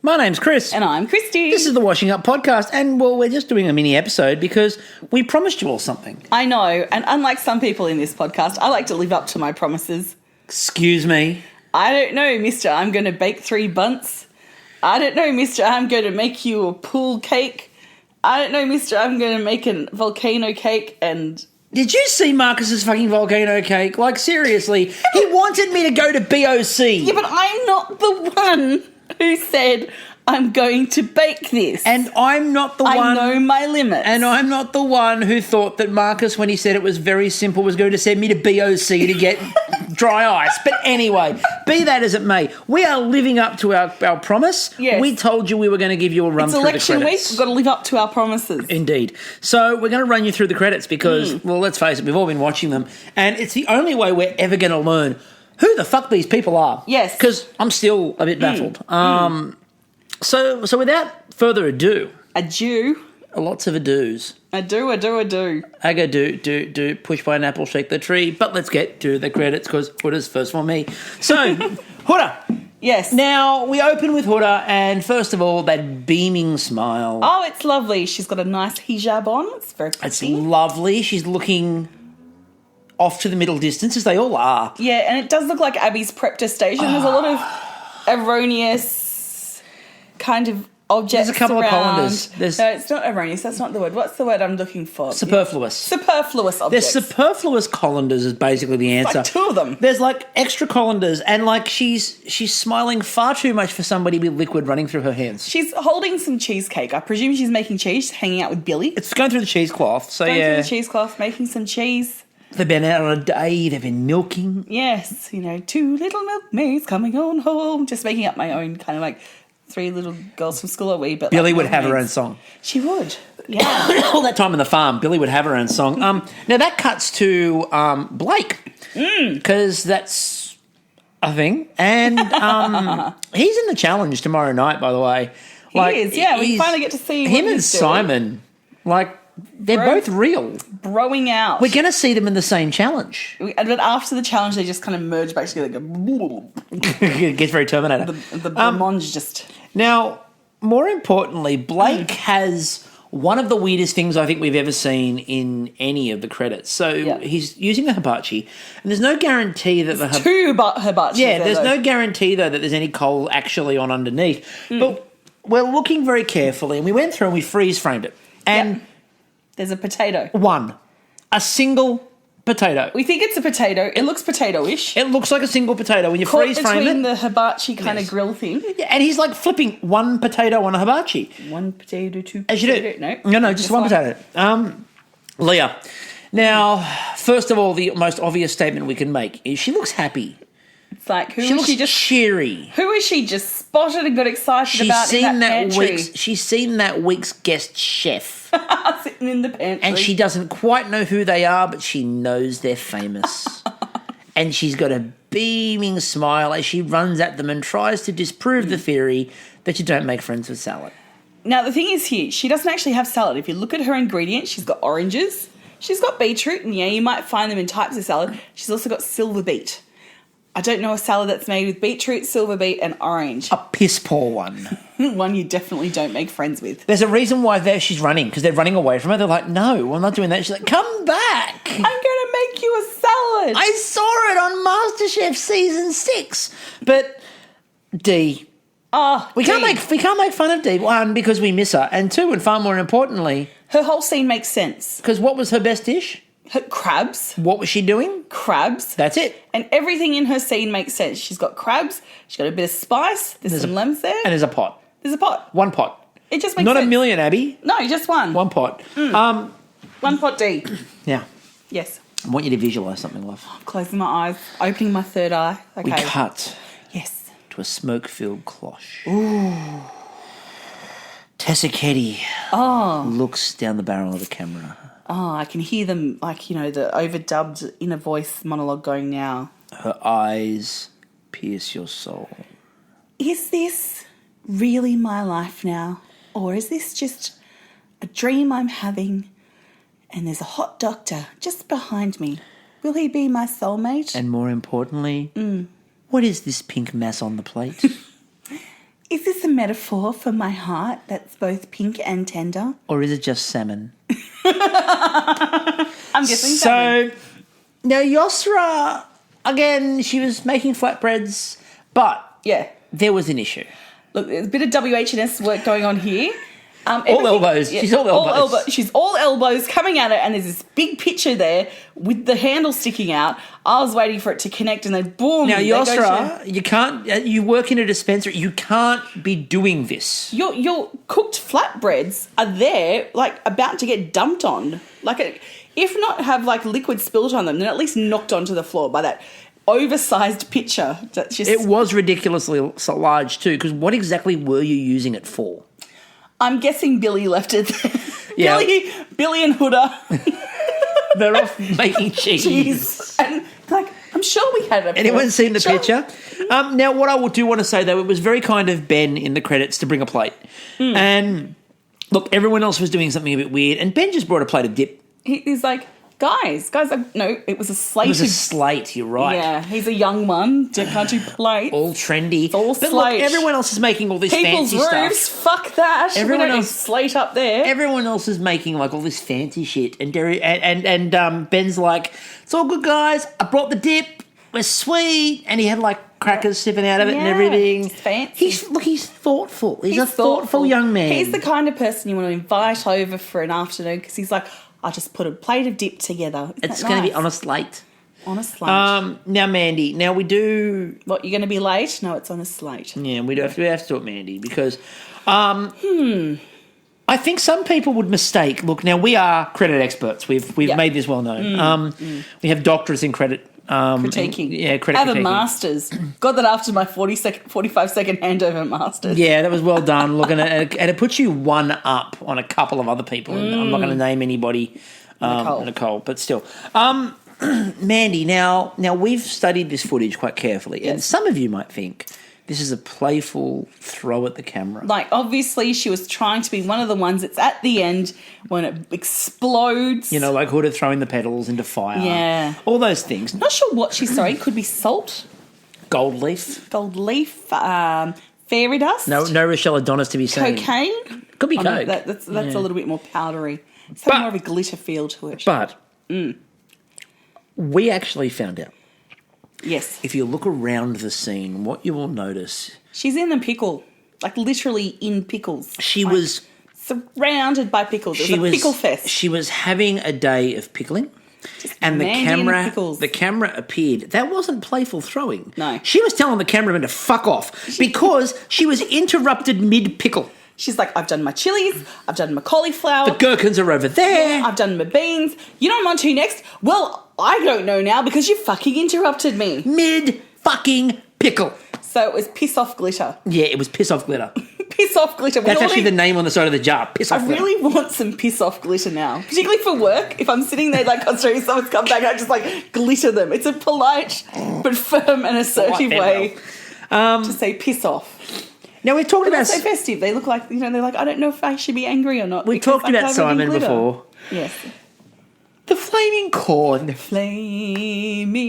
My name's Chris. And I'm Kristie. This is the Washing Up Podcast, and, well, we're just doing a mini episode because we promised you all something. I know, and unlike some people in this podcast, I like to live up to my promises. Excuse me? I don't know, mister, I'm going to bake 3 bunts. I don't know, mister, I'm going to make you a pool cake. I don't know, mister, I'm going to make a volcano cake and... Did you see Marcus's fucking volcano cake? Like, seriously, he wanted me to go to BOC. Yeah, but I'm not the one who said I'm going to bake this. And I'm not the one... I know my limits. And I'm not the one who thought that Marcus, when he said it was very simple, was going to send me to BOC to get dry ice. But anyway, be that as it may, we are living up to our promise. Yes. We told you we were going to give you a run through the credits. It's election week. We've got to live up to our promises. Indeed. So we're going to run you through the credits because, well, let's face it, we've all been watching them. And it's the only way we're ever going to learn who the fuck these people are. Yes. Because I'm still a bit baffled. So without further ado... Adieu. Lots of adoos. Ado. Aga do, push by an apple, shake the tree. But let's get to the credits because Huda's first for me. So, Huda. Yes. Now, we open with Huda and first of all, that beaming smile. Oh, it's lovely. She's got a nice hijab on. It's very pretty. It's lovely. She's looking off to the middle distance, as they all are. Yeah, and it does look like Abby's prepped station. There's a lot of erroneous kind of objects. There's a couple around. of colanders. No, it's not erroneous. That's not the word. What's the word I'm looking for? Superfluous. Superfluous objects. There's superfluous colanders is basically the answer. Like 2 of them. There's like extra colanders and like she's smiling far too much for somebody with liquid running through her hands. She's holding some cheesecake. I presume she's making cheese, hanging out with Billy. It's going through the cheesecloth, so Going yeah. through the cheesecloth, making some cheese. They've been out on a day, they've been milking. Yes, 2 little milkmaids coming on home. Just making up my own kind of like 3 little girls from school are we, but Billy like would have her own milkmaids. song. She would, yeah. All that time in the farm, Billy would have her own song. Now that cuts to Blake, because that's a thing. And he's in the challenge tomorrow night, by the way. He is, yeah. We finally get to see what him and he's doing. Simon, like, they're both real. Broing out. We're going to see them in the same challenge. But after the challenge, they just kind of merge back together. It gets very Terminator. The blancmange just... Now, more importantly, Blake has one of the weirdest things I think we've ever seen in any of the credits. So he's using a hibachi, and there's no guarantee that the... 2 hibachis. Yeah, there's no guarantee, though, that there's any coal actually on underneath. But we're looking very carefully, and we went through and we freeze-framed it. And... There's a potato. A single potato. We think it's a potato. It looks potato-ish. It looks like a single potato when you freeze frame between it. the hibachi kind of grill thing. Yeah, and he's like flipping one potato on a hibachi. 1 potato, 2 As you do. No, just one potato. Leah. Now, first of all, the most obvious statement we can make is she looks happy. It's like, She looks cheery. Who is she just spotted and got excited about in that pantry? She's seen that week's guest chef. Sitting in the pantry. And she doesn't quite know who they are, but she knows they're famous. And she's got a beaming smile as she runs at them and tries to disprove the theory that you don't make friends with salad. Now, the thing is here, she doesn't actually have salad. If you look at her ingredients, she's got oranges, she's got beetroot, and yeah, you might find them in types of salad. She's also got silver beet. I don't know a salad that's made with beetroot, silver beet, and orange. A piss poor one. One you definitely don't make friends with. There's a reason why she's running, because they're running away from her. They're like, no, I'm not doing that. She's like, come back. I'm going to make you a salad. I saw it on Masterchef season 6. But D. We can't make fun of D. 1, because we miss her. And 2, and far more importantly, her whole scene makes sense. Because what was her best dish? Crabs. What was she doing? Crabs. That's it. And everything in her scene makes sense. She's got crabs. She's got a bit of spice. There's some lemons there. And there's a pot. There's a pot. One pot. It just makes sense. Not a million, Abby. No, just one. One pot. 1 pot D. Now. Yes. I want you to visualise something, love. I'm closing my eyes, opening my third eye. Okay. We cut. Yes. To a smoke-filled cloche. Ooh. Tessa Keddy looks down the barrel of the camera. Oh, I can hear them, like, the overdubbed inner voice monologue going now. Her eyes pierce your soul. Is this really my life now? Or is this just a dream I'm having and there's a hot doctor just behind me? Will he be my soulmate? And more importantly, what is this pink mass on the plate? Is this a metaphor for my heart that's both pink and tender? Or is it just salmon? I'm guessing salmon. So, now Yosra, again, she was making flatbreads, but Yeah. there was an issue. Look, there's a bit of WH&S work going on here. All elbows. She's all elbows. She's all elbows coming at it, and there's this big picture there with the handle sticking out. I was waiting for it to connect, and then boom. Now, Yosra, you can't. You work in a dispensary. You can't be doing this. Your cooked flatbreads are there, like about to get dumped on. Like, if not have like liquid spilt on them, then at least knocked onto the floor by that oversized pitcher. That's just. It was ridiculously so large too. Because what exactly were you using it for? I'm guessing Billy left it there. Yeah. Billy and Huda. They're off making cheese. Jeez. And like, I'm sure we had it. Anyone seen the picture? Now, what I do want to say, though, it was very kind of Ben in the credits to bring a plate. And, look, everyone else was doing something a bit weird, and Ben just brought a plate of dip. He's like, guys, no, it was a slate. It was a slate, you're right. Yeah, he's a young one. Can't do plate. All trendy. All but slate. Look, everyone else is making all this People's fancy roofs, stuff. fuck that. Everyone we don't else need slate up there. Everyone else is making like all this fancy shit, and Ben's like, "It's all good, guys. I brought the dip. We're sweet," and he had like crackers sipping out of it and everything. It's fancy. He's thoughtful. He's a thoughtful young man. He's the kind of person you want to invite over for an afternoon because he's like, I just put a plate of dip together. It's going to be on a slate. On a slate. Now, Mandy. Now we do. What, you're going to be late? No, it's on a slate. Yeah, we have to do it, Mandy, because I think some people would mistake. Look, now we are credit experts. We've made this well known. We have doctorates in credit. Critiquing. Credit I have critiquing. a master's. Got that after my 45-second handover master's. Yeah, that was well done. Look, and it puts you one up on a couple of other people. And I'm not going to name anybody, Nicole, but still. Mandy, now we've studied this footage quite carefully, and some of you might think this is a playful throw at the camera. Like, obviously, she was trying to be one of the ones that's at the end when it explodes. You know, like Huda throwing the petals into fire. Yeah. All those things. Not sure what she's throwing. Could be salt, Gold leaf. gold leaf, fairy dust. No Rochelle Adonis to be seen. Cocaine. Could be Oh, no, coke. that's a little bit more powdery. It's got more of a glitter feel to it. But we actually found out. Yes. If you look around the scene, what you will notice... She's in the pickle. Like, literally in pickles. She like, was... surrounded by pickles. It was a pickle fest. She was having a day of pickling. And the camera appeared. That wasn't playful throwing. No. She was telling the cameraman to fuck off because she was interrupted mid-pickle. She's like, I've done my chilies, I've done my cauliflower. The gherkins are over there. I've done my beans. You know what I'm on to next? Well, I don't know now because you fucking interrupted me. Mid-fucking-pickle. So it was piss off glitter. Yeah, it was piss off glitter. Piss off glitter. That's actually the name on the side of the jar. Piss off glitter. I really want some piss off glitter now, particularly for work. If I'm sitting there like concentrating, someone's come back, I just like glitter them. It's a polite but firm and assertive way to say piss off. Now we've talked about so festive. They look like, they're like, I don't know if I should be angry or not. We talked about Simon before. Yes. The flaming corn. Flaming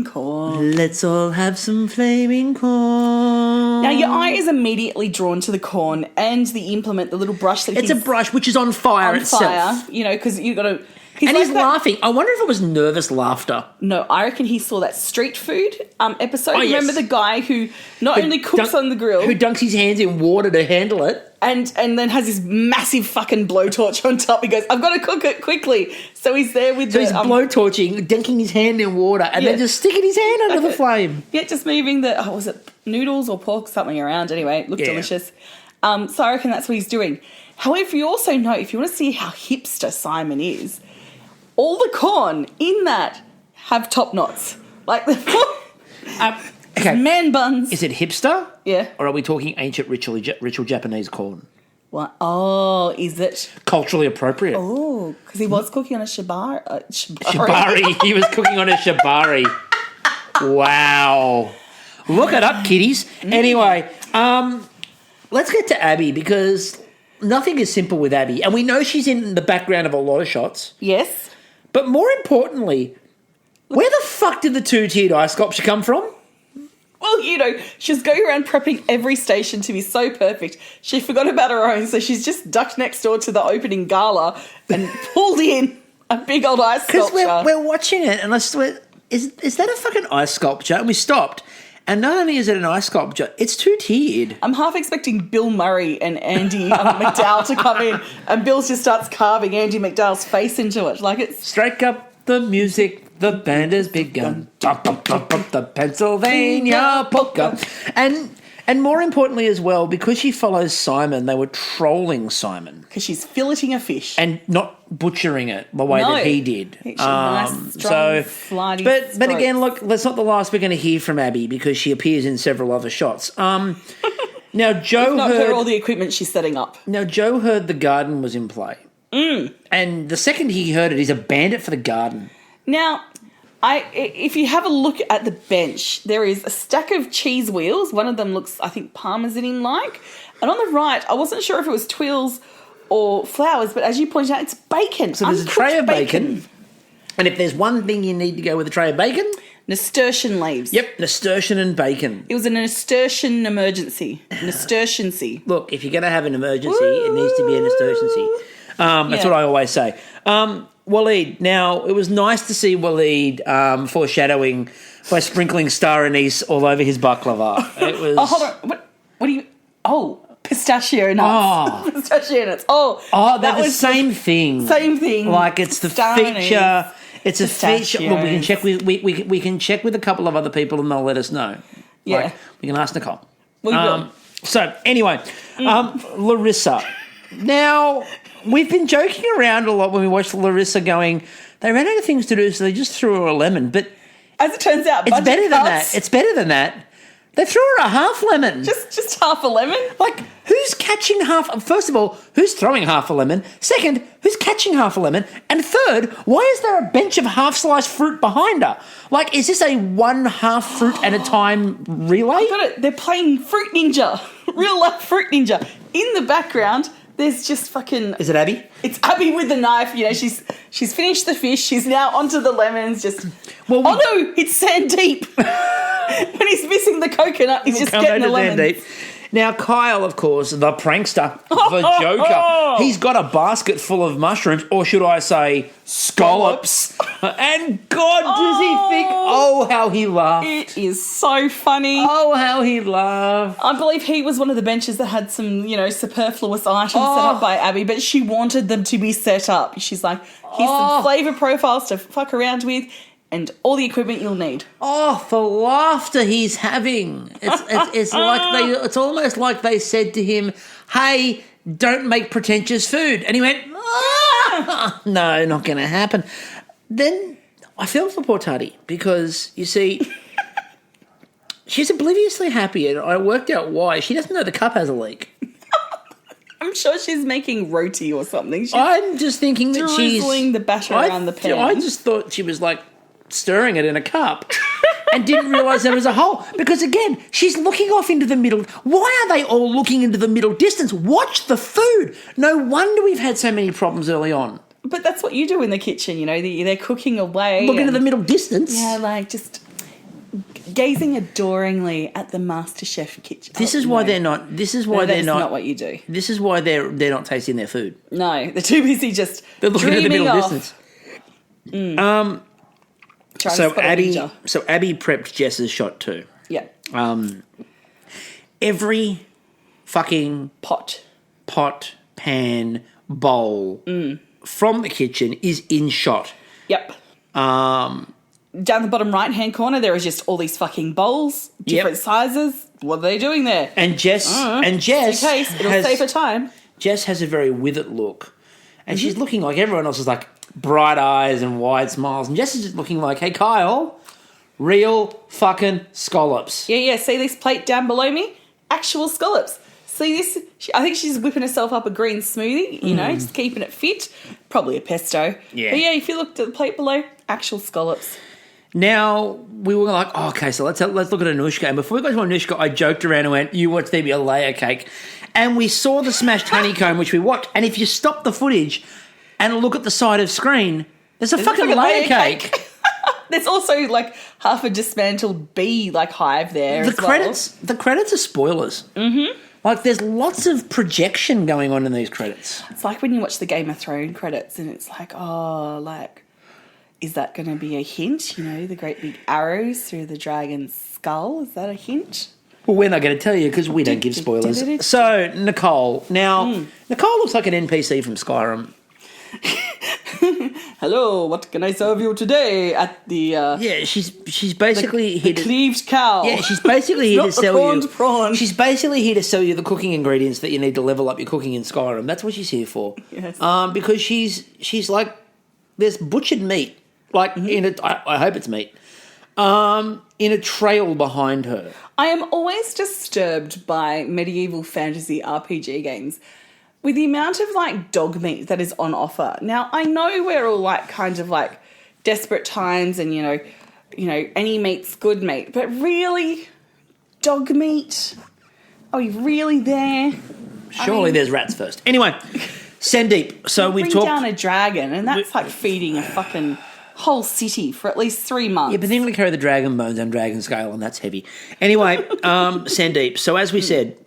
corn. Let's all have some flaming corn. Now your eye is immediately drawn to the corn and the implement, the little brush that it's a brush which is on fire itself. Because you got to. He's laughing. I wonder if it was nervous laughter. No, I reckon he saw that street food episode. Oh, yes. Remember the guy who not only cooks on the grill, who dunks his hands in water to handle it, and then has this massive fucking blowtorch on top. He goes, "I've got to cook it quickly." So he's there with he's blowtorching, dunking his hand in water, and then just sticking his hand under the flame. Yeah, just moving the was it noodles or pork something around? Anyway, it looked delicious. So I reckon that's what he's doing. However, you also know if you want to see how hipster Simon is. All the corn in that have top knots. Like the man buns. Is it hipster? Yeah. Or are we talking ancient ritual Japanese corn? What? Oh, is it? Culturally appropriate. Oh, because he was cooking on a shibari. Shibari. He was cooking on a shibari. Wow. Look it up, kiddies. Anyway, let's get to Abby because nothing is simple with Abby. And we know she's in the background of a lot of shots. Yes. But more importantly, where the fuck did the two-tiered eye sculpture come from? Well, she was going around prepping every station to be so perfect. She forgot about her own, so she's just ducked next door to the opening gala and pulled in a big old ice sculpture. Because we're watching it, and is that a fucking ice sculpture? And we stopped. And not only is it an ice sculpture, it's two-tiered. I'm half expecting Bill Murray and Andy McDowell to come in, and Bill just starts carving Andy McDowell's face into it. Like it's Strike up the music, the band has begun. The Pennsylvania polka. And more importantly as well, because she follows Simon, they were trolling Simon. Because she's filleting a fish. And not butchering it the way that he did. Nice, strong, flighty but again, look, that's not the last we're going to hear from Abby because she appears in several other shots. Now, Joe heard all the equipment she's setting up. Now, Joe heard the garden was in play. And the second he heard it, he's a bandit for the garden. Now, if you have a look at the bench, there is a stack of cheese wheels. One of them looks, I think, Parmesan-like. And on the right, I wasn't sure if it was twills or flowers, but as you pointed out, it's bacon. So there's a tray of bacon. And if there's one thing you need to go with a tray of bacon... nasturtium leaves. Yep, nasturtium and bacon. It was a nasturtium emergency. Nasturtium-cy. Look, if you're going to have an emergency, it needs to be a nasturtium-cy. That's what I always say. Waleed, now, it was nice to see Waleed foreshadowing by sprinkling star anise all over his baklava. It was... Oh, hold on. What do you... Oh, pistachio nuts. Pistachio nuts. Oh, that was the same thing. Same thing. Like, it's the star feature... Anise. It's a feature. Look, we can check with we can check with a couple of other people and they'll let us know. Yeah. Like, we can ask Nicole. We will. So, anyway, Larissa. Now... We've been joking around a lot when we watched Larissa going, they ran out of things to do, so they just threw her a lemon. But as it turns out, it's better than that. It's better than that. They threw her a half lemon. Just half a lemon? Like, who's catching half... First of all, who's throwing half a lemon? Second, who's catching half a lemon? And third, why is there a bench of half-sliced fruit behind her? Like, is this a one half fruit at a time relay? I got it. They're playing Fruit Ninja. Real-life Fruit Ninja. In the background... There's just fucking... Is it Abby? It's Abby with the knife. She's finished the fish. She's now onto the lemons. Oh no, it's Sandeep. When he's missing the coconut, he's just getting the lemons. Sandeep. Now, Kyle, of course, the prankster, the joker, he's got a basket full of mushrooms, or should I say scallops. And God, does he think, how he laughed. It is so funny. Oh, how he laughed. I believe he was one of the benches that had some, superfluous items set up by Abby, but she wanted them to be set up. She's like, here's some flavour profiles to fuck around with. And all the equipment you'll need. Oh, the laughter he's having! It's it's almost like they said to him, "Hey, don't make pretentious food," and he went, "No, not going to happen." Then I feel for poor Taddy because you see, she's obliviously happy, and I worked out why. She doesn't know the cup has a leak. I'm sure she's making roti or something. I'm just thinking that she's drizzling the batter around the pan. I just thought she was like stirring it in a cup and didn't realise there was a hole. Because again, she's looking off into the middle. Why are they all looking into the middle distance? Watch the food. No wonder we've had so many problems early on. But that's what you do in the kitchen, they're cooking away. Looking into the middle distance. Yeah, like just gazing adoringly at the Masterchef kitchen. This is why they're not what you do. This is why they're not tasting their food. No, they're too busy just they're looking at the middle off. distance. So Abby prepped Jess's shot too. Yeah. Every fucking pot, pan, bowl from the kitchen is in shot. Yep. Down the bottom right-hand corner, there is just all these fucking bowls, different sizes. What are they doing there? And Jess, in case it'll save her time. Jess has a very withered look, and she's looking like everyone else is like bright eyes and wide smiles, and Jess is just looking like, hey Kyle, real fucking scallops. Yeah. See this plate down below me? Actual scallops. See this? I think she's whipping herself up a green smoothie, just keeping it fit. Probably a pesto. Yeah. But yeah, if you looked at the plate below, actual scallops. Now, we were like, okay, so let's look at Anushka. And before we got to Anushka, I joked around and went, you watch there be a layer cake. And we saw the smashed honeycomb, which we watched. And if you stop the footage and look at the side of screen, there's a fucking layer cake. There's also like half a dismantled bee like hive there. The credits are spoilers. Mm-hmm. Like there's lots of projection going on in these credits. It's like when you watch the Game of Thrones credits and it's like, oh, like, is that going to be a hint? You know, the great big arrows through the dragon's skull. Is that a hint? Well, we're not going to tell you because we don't give spoilers. So, Nicole. Now, Nicole looks like an NPC from Skyrim. Hello, what can I serve you today at the... yeah, she's basically here the cleaved cow. Yeah, she's basically here to sell you... prawn. She's basically here to sell you the cooking ingredients that you need to level up your cooking in Skyrim. That's what she's here for. Yes. Because she's like... There's butchered meat. Like, I hope it's meat. In a trail behind her. I am always disturbed by medieval fantasy RPG games with the amount of like dog meat that is on offer. Now, I know we're all like kind of like desperate times and you know any meat's good meat, but really, dog meat? Are we really there? Surely there's rats first. Anyway, Sandeep. So we've talked... down a dragon and that's like feeding a fucking whole city for at least 3 months. Yeah, but then we carry the dragon bones and dragon scale, and that's heavy. Anyway, Sandeep. So as we said,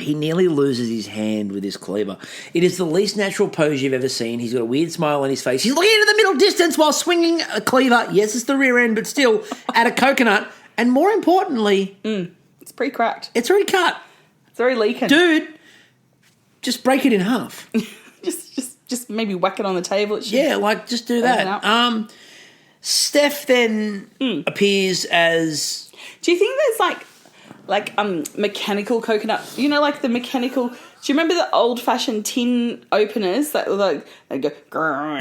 he nearly loses his hand with his cleaver. It is the least natural pose you've ever seen. He's got a weird smile on his face. He's looking into the middle distance while swinging a cleaver. Yes, it's the rear end, but still at a coconut. And more importantly, it's pre-cracked. It's already cut. It's already leaking. Dude, just break it in half. Just maybe whack it on the table. Yeah, like just do that. Steph then appears as... Do you think there's like mechanical coconut? You know, like the mechanical... Do you remember the old-fashioned tin openers that like they go...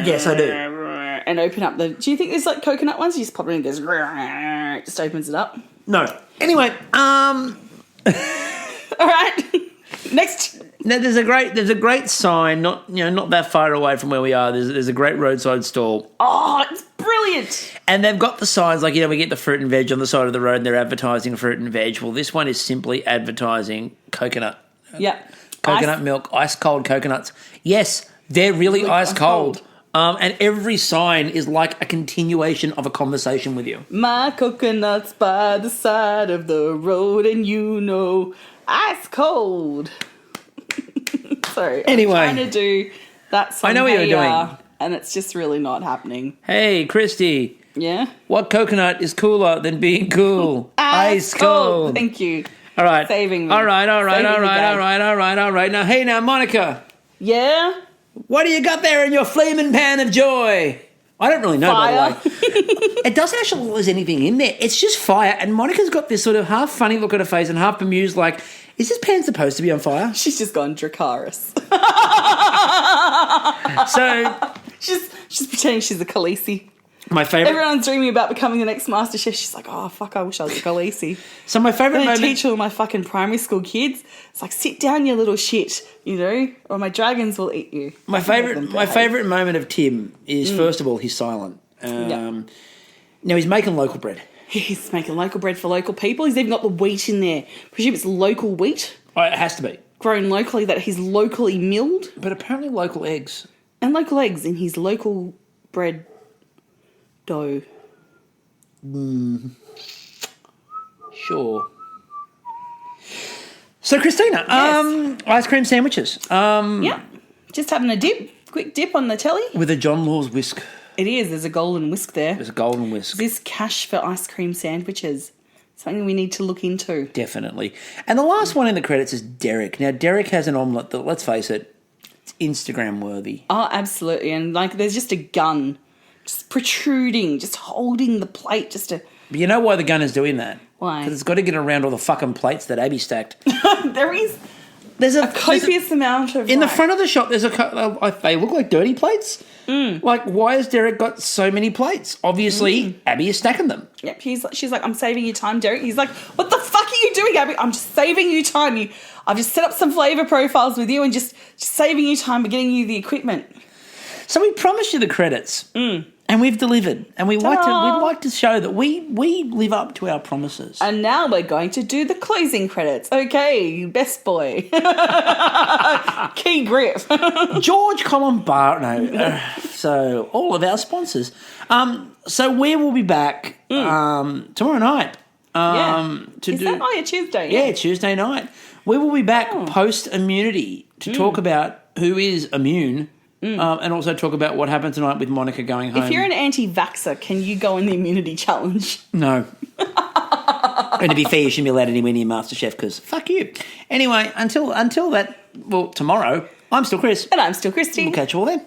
Yes, I do. And open up the... Do you think there's like coconut ones? You just pop it in and it goes... It just opens it up. No. Anyway, all right. Next. Now there's a great sign, not that far away from where we are. There's a great roadside stall. Oh, it's brilliant! And they've got the signs like we get the fruit and veg on the side of the road, and they're advertising fruit and veg. Well, this one is simply advertising coconut. Yeah, coconut milk, ice cold coconuts. Yes, they're really ice cold. And every sign is like a continuation of a conversation with you. My coconuts by the side of the road, and ice cold. Sorry. Anyway. I'm trying to do that song. I know what you're doing. And it's just really not happening. Hey, Kristie. Yeah? What coconut is cooler than being cool? Ice cold. Thank you. All right. Saving me. All right. Now, hey, Monica. Yeah? What do you got there in your flaming pan of joy? I don't really know, fire. by the way. It doesn't actually look like there's anything in there. It's just fire. And Monica's got this sort of half funny look at her face and half bemused like, is this pan supposed to be on fire? She's just gone Dracarys. So... She's pretending she's a Khaleesi. My favourite... Everyone's dreaming about becoming the next Masterchef. She's like, oh, fuck, I wish I was a Khaleesi. So my favourite moment... I teach all my fucking primary school kids. It's like, sit down, you little shit, or my dragons will eat you. My favourite moment of Tim is, first of all, he's silent. Now, he's making local bread. He's making local bread for local people. He's even got the wheat in there. I presume it's local wheat. Oh, it has to be. Grown locally, that he's locally milled. But apparently local eggs. And local eggs in his local bread dough. Sure. So, Christina, yes. Ice cream sandwiches. Yeah. Just having a quick dip on the telly. With a John Law's whisk. It is. There's a golden whisk there. There's a golden whisk. Is this cash for ice cream sandwiches? Something we need to look into. Definitely. And the last one in the credits is Derek. Now, Derek has an omelette that, let's face it, it's Instagram worthy. Oh, absolutely. And there's just a gun just protruding, just holding the plate just to... But you know why the gun is doing that? Why? Because it's got to get around all the fucking plates that Abby stacked. There's a copious amount of... In the front of the shop, there's they look like dirty plates. Like, why has Derek got so many plates? Obviously, Abby is stacking them. Yep, she's like, I'm saving you time, Derek. He's like, what the fuck are you doing, Abby? I'm just saving you time. I've just set up some flavour profiles with you and just saving you time by getting you the equipment. So we promised you the credits. And we've delivered. And we'd like to show that we live up to our promises. And now we're going to do the closing credits. Okay, best boy. Key grip. George Columbar. No. So all of our sponsors. So we will be back tomorrow night. Is that a Tuesday? Yeah, Tuesday night. We will be back post-immunity to talk about who is immune. And also talk about what happened tonight with Monica going home. If you're an anti-vaxxer, can you go in the immunity challenge? No. And to be fair, you shouldn't be allowed anywhere near Masterchef because fuck you. Anyway, until that, well, tomorrow, I'm still Chris. And I'm still Kristie. We'll catch you all then.